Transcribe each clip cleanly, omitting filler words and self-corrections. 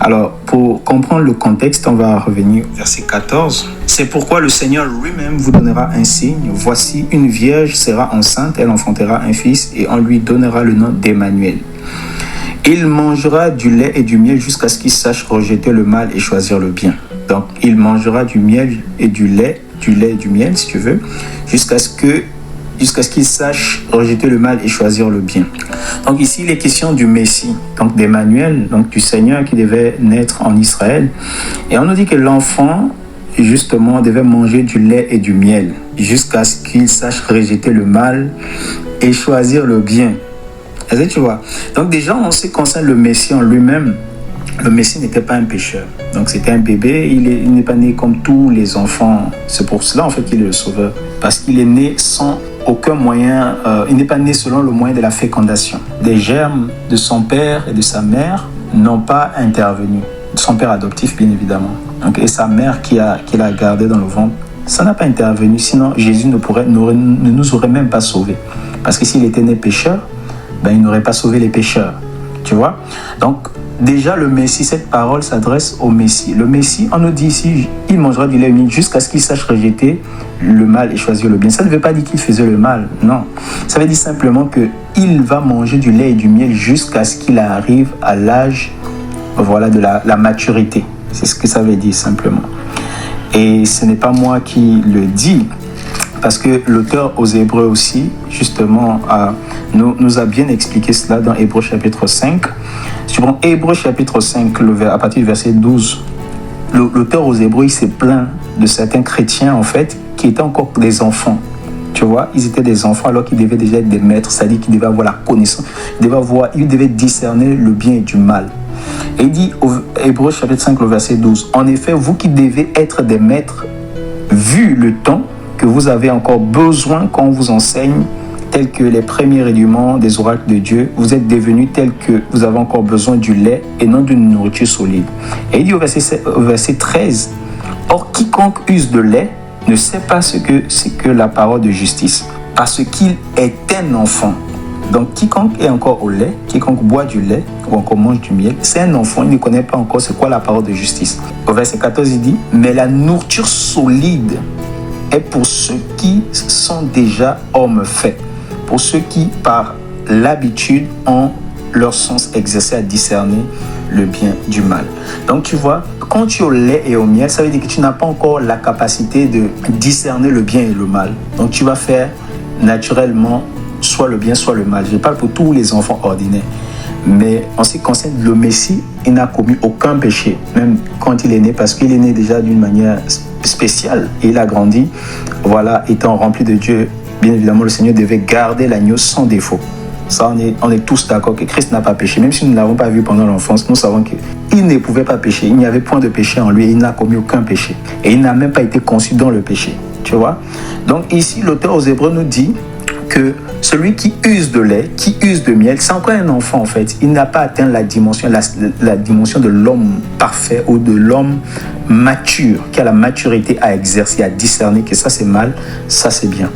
Alors, pour comprendre le contexte, on va revenir au verset 14. C'est pourquoi le Seigneur lui-même vous donnera un signe. Voici, une vierge sera enceinte, elle enfantera un fils et on lui donnera le nom d'Emmanuel. Il mangera du lait et du miel jusqu'à ce qu'il sache rejeter le mal et choisir le bien. Donc, il mangera du miel et du lait et du miel, si tu veux, jusqu'à ce qu'il sache rejeter le mal et choisir le bien. Donc ici, il est question du Messie, donc d'Emmanuel, donc du Seigneur qui devait naître en Israël. Et on nous dit que l'enfant, justement, devait manger du lait et du miel jusqu'à ce qu'il sache rejeter le mal et choisir le bien. Est-ce que tu vois? Donc déjà, en ce qui concerne le Messie en lui-même, le Messie n'était pas un pécheur. Donc c'était un bébé, il n'est pas né comme tous les enfants. C'est pour cela en fait qu'il est le sauveur. Parce qu'il est né sans aucun moyen, il n'est pas né selon le moyen de la fécondation. Les germes de son père et de sa mère n'ont pas intervenu. Son père adoptif bien évidemment. Donc, et sa mère qui l'a gardé dans le ventre, ça n'a pas intervenu. Sinon Jésus ne nous aurait même pas sauvés. Parce que s'il était né pécheur, il n'aurait pas sauvé les pécheurs. Tu vois? Donc déjà, le Messie, cette parole s'adresse au Messie. Le Messie, on nous dit ici, il mangera du lait humide jusqu'à ce qu'il sache rejeter le mal et choisir le bien. Ça ne veut pas dire qu'il faisait le mal, non. Ça veut dire simplement qu'il va manger du lait et du miel jusqu'à ce qu'il arrive à l'âge de la maturité. C'est ce que ça veut dire simplement. Et ce n'est pas moi qui le dis, parce que l'auteur aux Hébreux aussi, justement, nous a bien expliqué cela dans Hébreux chapitre 5. Si tu prends Hébreux chapitre 5, à partir du verset 12, l'auteur aux Hébreux, il s'est plaint de certains chrétiens, en fait, qui étaient encore des enfants. Tu vois, ils étaient des enfants alors qu'ils devaient déjà être des maîtres, c'est-à-dire qu'ils devaient avoir la connaissance, ils devaient discerner le bien et du mal. Et il dit, au Hébreux chapitre 5, le verset 12, « En effet, vous qui devez être des maîtres, vu le temps que vous avez encore besoin qu'on vous enseigne, tels que les premiers rudiments des oracles de Dieu, vous êtes devenus tels que vous avez encore besoin du lait et non d'une nourriture solide. » Et il dit au verset 13, « Or, quiconque use de lait ne sait pas ce que c'est que la parole de justice, parce qu'il est un enfant. » Donc, quiconque est encore au lait, quiconque boit du lait ou encore mange du miel, c'est un enfant, il ne connaît pas encore c'est quoi la parole de justice. Au verset 14, il dit, « Mais la nourriture solide est pour ceux qui sont déjà hommes faits, pour ceux qui, par l'habitude, ont leur sens exercé à discerner le bien du mal. » Donc tu vois, quand tu es au lait et au miel, ça veut dire que tu n'as pas encore la capacité de discerner le bien et le mal. Donc tu vas faire naturellement soit le bien, soit le mal. Je parle pour tous les enfants ordinaires. Mais en ce qui concerne le Messie, il n'a commis aucun péché, même quand il est né, parce qu'il est né déjà d'une manière spéciale. Et il a grandi, étant rempli de Dieu. Bien évidemment, le Seigneur devait garder l'agneau sans défaut. Ça, on est tous d'accord que Christ n'a pas péché. Même si nous ne l'avons pas vu pendant l'enfance, nous savons qu'il ne pouvait pas pécher. Il n'y avait point de péché en lui et il n'a commis aucun péché. Et il n'a même pas été conçu dans le péché. Tu vois? Donc ici, l'auteur aux Hébreux nous dit que celui qui use de lait, qui use de miel, c'est encore un enfant en fait. Il n'a pas atteint la dimension de l'homme parfait ou de l'homme mature, qui a la maturité à exercer, à discerner que ça c'est mal, ça c'est bien.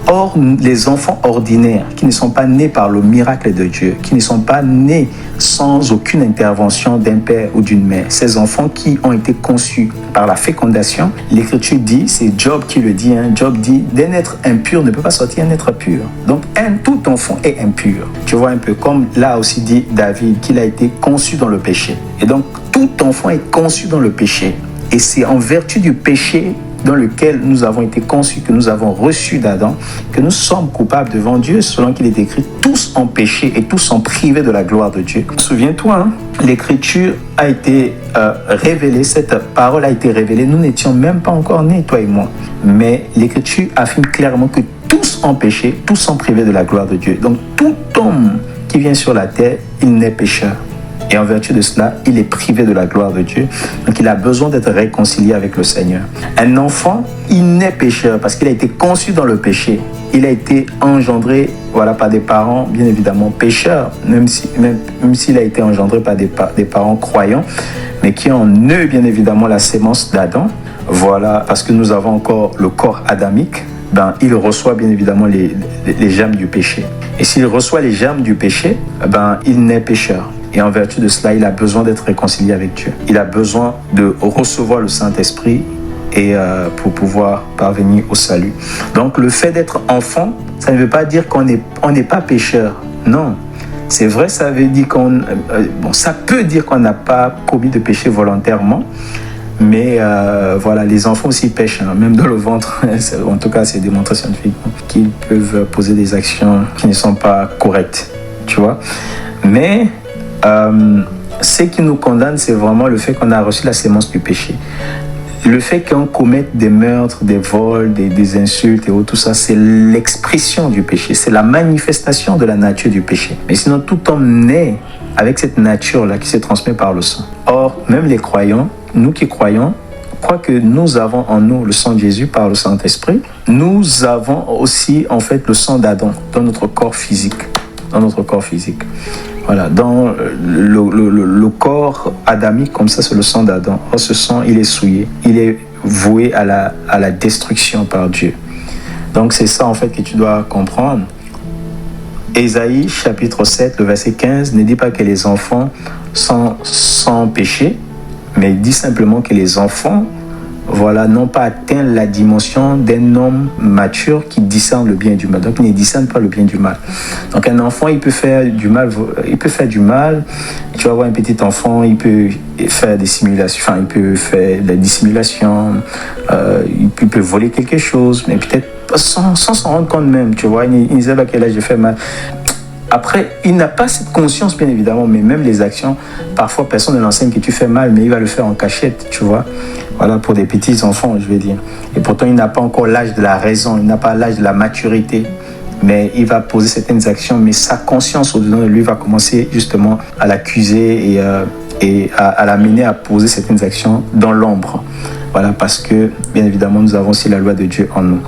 Or, les enfants ordinaires qui ne sont pas nés par le miracle de Dieu, qui ne sont pas nés sans aucune intervention d'un père ou d'une mère, ces enfants qui ont été conçus par la fécondation, l'Écriture dit, c'est Job qui le dit, Job dit, d'un être impur ne peut pas sortir un être pur. Donc, tout enfant est impur. Tu vois un peu comme là aussi dit David, qu'il a été conçu dans le péché. Et donc, tout enfant est conçu dans le péché. Et c'est en vertu du péché dans lequel nous avons été conçus, que nous avons reçu d'Adam, que nous sommes coupables devant Dieu, selon qu'il est écrit, tous ont péché et tous sont privés de la gloire de Dieu. Souviens-toi, l'Écriture a été révélée, cette parole a été révélée, nous n'étions même pas encore nés, toi et moi. Mais l'Écriture affirme clairement que tous ont péché, tous sont privés de la gloire de Dieu. Donc tout homme qui vient sur la terre, il naît pécheur. Et en vertu de cela, il est privé de la gloire de Dieu. Donc il a besoin d'être réconcilié avec le Seigneur. Un enfant, il naît pécheur parce qu'il a été conçu dans le péché. Il a été engendré par des parents, bien évidemment, pécheurs, même s'il a été engendré par des parents croyants, mais qui ont en eux, bien évidemment, la sémence d'Adam. Parce que nous avons encore le corps adamique, il reçoit bien évidemment les germes du péché. Et s'il reçoit les germes du péché, il naît pécheur. Et en vertu de cela, il a besoin d'être réconcilié avec Dieu. Il a besoin de recevoir le Saint-Esprit et pour pouvoir parvenir au salut. Donc le fait d'être enfant, ça ne veut pas dire qu'on n'est pas pécheur. Non. C'est vrai, ça veut dire ça peut dire qu'on n'a pas commis de péché volontairement, mais voilà, les enfants aussi pêchent, hein, même dans le ventre. En tout cas, c'est démontré scientifiquement qu'ils peuvent poser des actions qui ne sont pas correctes, tu vois. Mais ce qui nous condamne, c'est vraiment le fait qu'on a reçu la sémence du péché. Le fait qu'on commette des meurtres, des vols, des insultes et autres, tout ça, c'est l'expression du péché. C'est la manifestation de la nature du péché. Mais sinon, tout homme naît avec cette nature-là qui se transmet par le sang. Or, même les croyants, nous qui croyons, quoique nous avons en nous le sang de Jésus par le Saint-Esprit, nous avons aussi en fait le sang d'Adam dans notre corps physique. Dans notre corps physique. Voilà, dans le corps adamique, comme ça, c'est le sang d'Adam. Or, ce sang, il est souillé, il est voué à la destruction par Dieu. Donc, c'est ça, en fait, que tu dois comprendre. Ésaïe, chapitre 7, le verset 15, ne dit pas que les enfants sont sans péché, mais il dit simplement que les enfants, voilà, n'ont pas atteint la dimension d'un homme mature qui discerne le bien et du mal. Donc, il ne discerne pas le bien du mal. Donc, un enfant, il peut faire du mal. Tu vas voir un petit enfant, il peut faire des simulations, enfin, il peut faire de la dissimulation, il peut voler quelque chose, mais peut-être sans s'en rendre compte même, tu vois. Il ne sait pas à quel âge il fait mal. Après, il n'a pas cette conscience, bien évidemment, mais même les actions, parfois, personne ne l'enseigne que tu fais mal, mais il va le faire en cachette, tu vois. Voilà, pour des petits enfants, je vais dire. Et pourtant, il n'a pas encore l'âge de la raison, il n'a pas l'âge de la maturité. Mais il va poser certaines actions, mais sa conscience au-dedans de lui va commencer justement à l'accuser et à l'amener à poser certaines actions dans l'ombre. Voilà, parce que, bien évidemment, nous avons aussi la loi de Dieu en nous.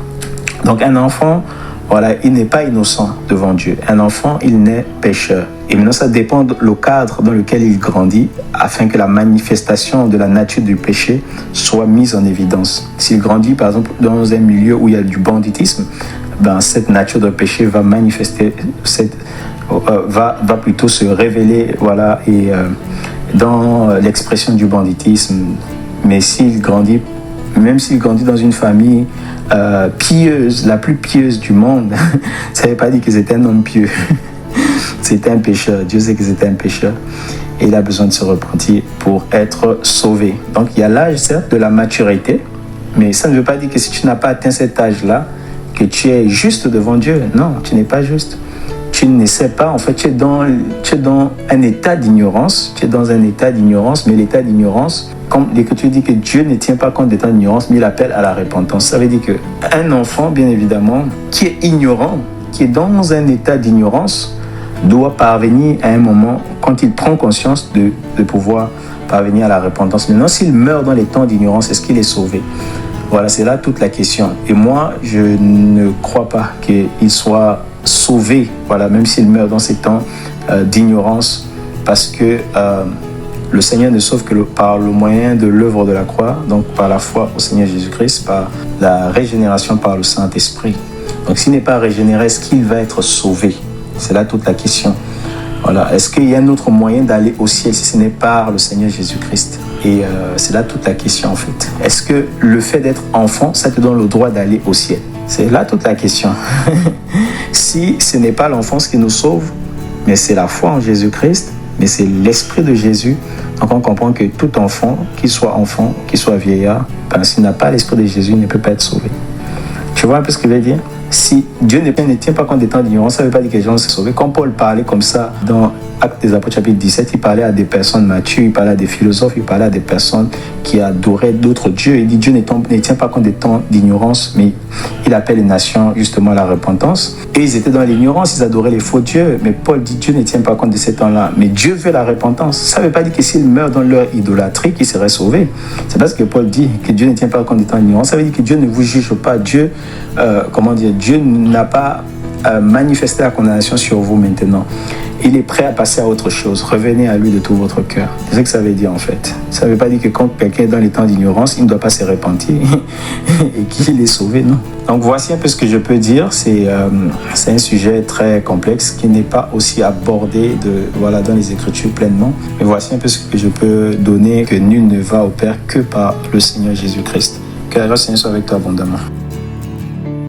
Donc, un enfant, voilà, il n'est pas innocent devant Dieu. Un enfant, il naît pécheur. Et maintenant, ça dépend du cadre dans lequel il grandit, afin que la manifestation de la nature du péché soit mise en évidence. S'il grandit, par exemple, dans un milieu où il y a du banditisme, ben, cette nature de péché va manifester, va plutôt se révéler, voilà, et dans l'expression du banditisme. Mais s'il grandit, même s'il grandit dans une famille pieuse, la plus pieuse du monde, ça ne veut pas dire que c'était un homme pieux. C'était un pécheur. Dieu sait que c'était un pécheur. Et il a besoin de se repentir pour être sauvé. Donc il y a l'âge, certes, de la maturité, mais ça ne veut pas dire que si tu n'as pas atteint cet âge-là, que tu es juste devant Dieu. Non, tu n'es pas juste. Tu ne sais pas, en fait, tu es dans un état d'ignorance. Tu es dans un état d'ignorance, mais l'état d'ignorance, comme l'Écriture dit que Dieu ne tient pas compte de ton ignorance, mais il appelle à la repentance. Ça veut dire qu'un enfant, bien évidemment, qui est ignorant, qui est dans un état d'ignorance, doit parvenir à un moment, quand il prend conscience de pouvoir parvenir à la repentance. Maintenant, s'il meurt dans les temps d'ignorance, est-ce qu'il est sauvé? Voilà, c'est là toute la question. Et moi, je ne crois pas qu'il soit sauvé, voilà, même s'il meurt dans ces temps d'ignorance, parce que le Seigneur ne sauve que par le moyen de l'œuvre de la croix, donc par la foi au Seigneur Jésus-Christ, par la régénération par le Saint-Esprit. Donc s'il n'est pas régénéré, est-ce qu'il va être sauvé? C'est là toute la question. Voilà. Est-ce qu'il y a un autre moyen d'aller au ciel si ce n'est par le Seigneur Jésus-Christ? Et c'est là toute la question en fait. Est-ce que le fait d'être enfant, ça te donne le droit d'aller au ciel? C'est là toute la question. Si ce n'est pas l'enfance qui nous sauve, mais c'est la foi en Jésus-Christ, mais c'est l'Esprit de Jésus. Donc on comprend que tout enfant, qu'il soit vieillard, ben, s'il n'a pas l'Esprit de Jésus, il ne peut pas être sauvé. Tu vois un peu ce que je veux dire? Si Dieu ne tient pas compte des temps d'ignorance, ça ne veut pas dire que les gens se sauvent. Quand Paul parlait comme ça dans Actes des Apôtres chapitre 17, il parlait à des personnes matures, il parlait à des philosophes, il parlait à des personnes qui adoraient d'autres dieux. Il dit Dieu ne tient pas compte des temps d'ignorance, mais il appelle les nations justement à la repentance. Et ils étaient dans l'ignorance, ils adoraient les faux dieux. Mais Paul dit Dieu ne tient pas compte de ces temps-là. Mais Dieu veut la repentance. Ça ne veut pas dire que s'ils meurent dans leur idolâtrie, qu'ils seraient sauvés. C'est parce que Paul dit que Dieu ne tient pas compte des temps d'ignorance. Ça veut dire que Dieu ne vous juge pas. Dieu n'a pas manifester la condamnation sur vous maintenant. Il est prêt à passer à autre chose. Revenez à lui de tout votre cœur. C'est ce que ça veut dire en fait. Ça ne veut pas dire que quand quelqu'un est dans les temps d'ignorance, il ne doit pas se repentir et qu'il est sauvé, non. Donc voici un peu ce que je peux dire. C'est un sujet très complexe qui n'est pas aussi abordé dans les Écritures pleinement. Mais voici un peu ce que je peux donner, que nul ne va au Père que par le Seigneur Jésus-Christ. Que la grâce du Seigneur soit avec toi abondamment.